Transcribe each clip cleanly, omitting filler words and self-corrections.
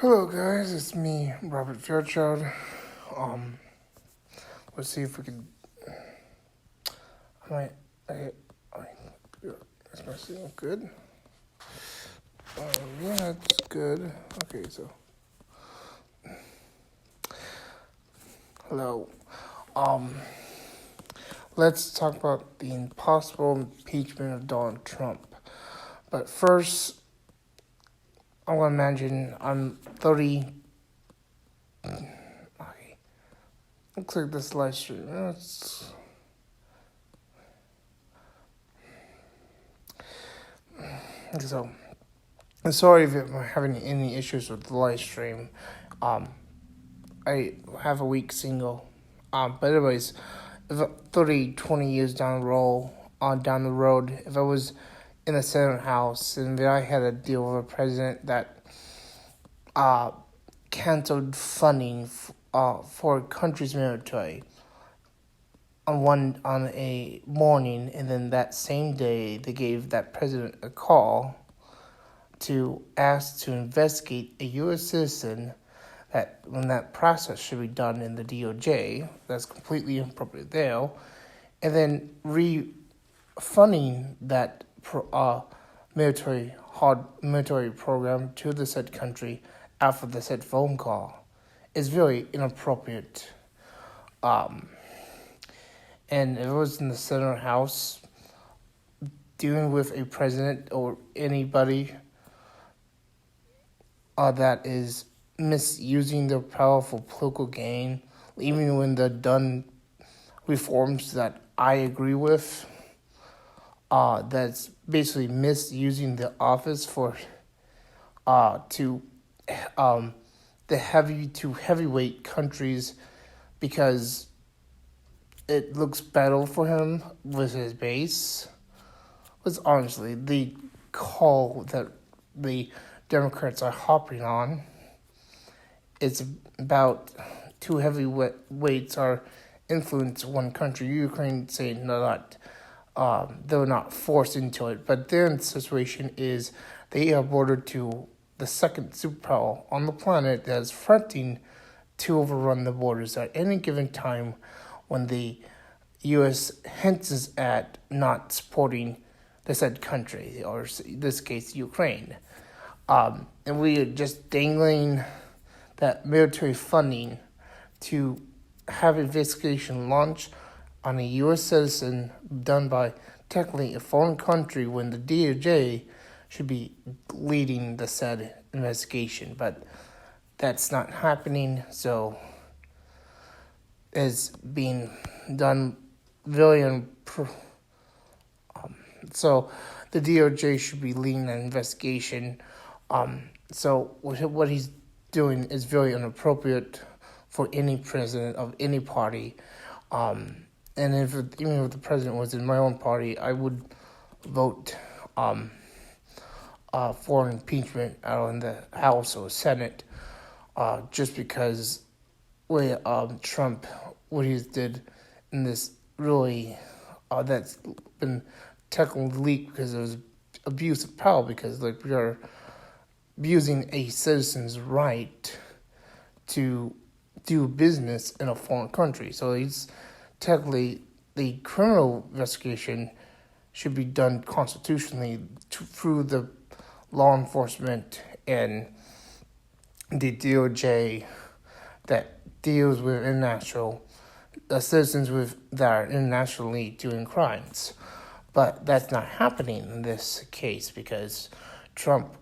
Hello, guys. It's me, Robert Fairchild. Um, let's see if we can. I might. I is my signal good? Yeah, it's good. Okay, so hello. Um, let's talk about the impossible impeachment of Donald Trump. But first, I want to imagine I'm 30. Okay, looks like this live stream. So, I'm sorry if I'm having any issues with the live stream. Um, I have a weak single. But anyways, if 30, 20 years down down the road, if I was in the Senate House and then I had a deal with a president that uh, canceled funding for a country's military on a morning, and then that same day they gave that president a call to ask to investigate a U.S. citizen, that when that process should be done in the DOJ, that's completely inappropriate there, and then refunding that military program to the said country after the said phone call is very inappropriate. And if it was in the Senate House, dealing with a president or anybody that is misusing their powerful political gain, even when they're done reforms that I agree with, that's basically misusing the office for to the heavyweight countries, because it looks better for him with his base. Was honestly the call that the Democrats are hopping on. It's about two heavyweights are influence one country. Ukraine saying they're not forced into it, but their situation is they are bordered to the second superpower on the planet that is fronting to overrun the borders at any given time when the U.S. hints at not supporting the said country, or in this case, Ukraine. And we are just dangling that military funding to have investigation launched on a U.S. citizen done by technically a foreign country, when the DOJ should be leading the said investigation. But that's not happening, so it's being done very so the DOJ should be leading an investigation. So what he's doing is very inappropriate for any president of any party. And even if the president was in my own party, I would vote for an impeachment out in the House or Senate, just because Trump, what he did in this really that's been technically leaked because it was abuse of power, because we are abusing a citizen's right to do business in a foreign country. So it's technically, the criminal investigation should be done constitutionally through the law enforcement and the DOJ that deals with international citizens that are internationally doing crimes. But that's not happening in this case, because Trump,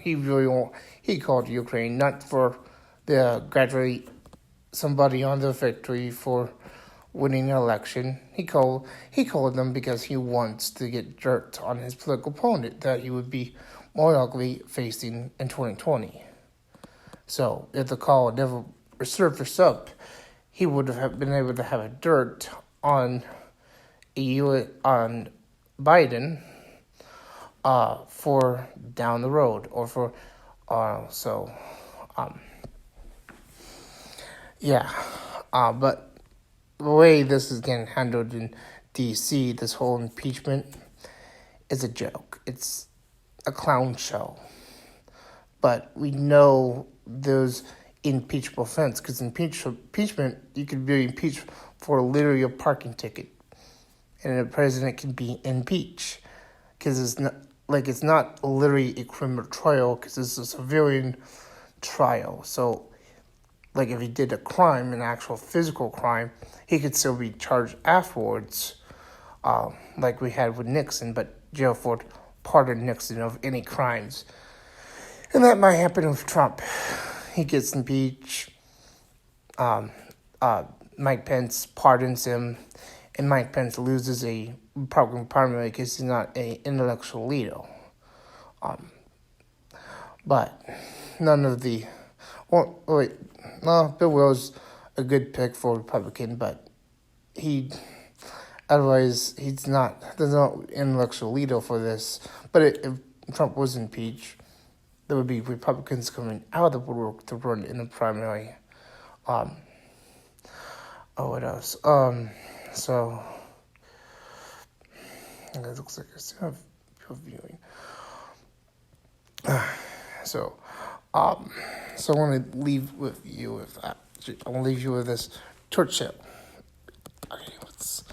he called Ukraine not for the graduate somebody on the victory for winning an election. He called them because he wants to get dirt on his political opponent that he would be more likely facing in 2020. So if the call never resurfaced up, he would have been able to have a dirt on on Biden for down the road, or for but the way this is getting handled in D.C., this whole impeachment, is a joke. It's a clown show. But we know those impeachable offense. Because impeachment, you could be impeached for literally a parking ticket, and a president can be impeached because it's not literally a criminal trial because it's a civilian trial. So, like if he did a crime, an actual physical crime, he could still be charged afterwards, like we had with Nixon. But Gerald Ford pardoned Nixon of any crimes, and that might happen with Trump. He gets impeached. Mike Pence pardons him, and Mike Pence loses a Republican primary because he's not an intellectual leader. But none of the... Well, wait, no, Bill Well's a good pick for Republican, but otherwise there's no intellectual leader for this. But if Trump was impeached, there would be Republicans coming out of the woodwork to run in the primary. What else? So it looks like I still have people viewing. So I want to leave with you with that. I want to leave you with this Churchill. Okay, let's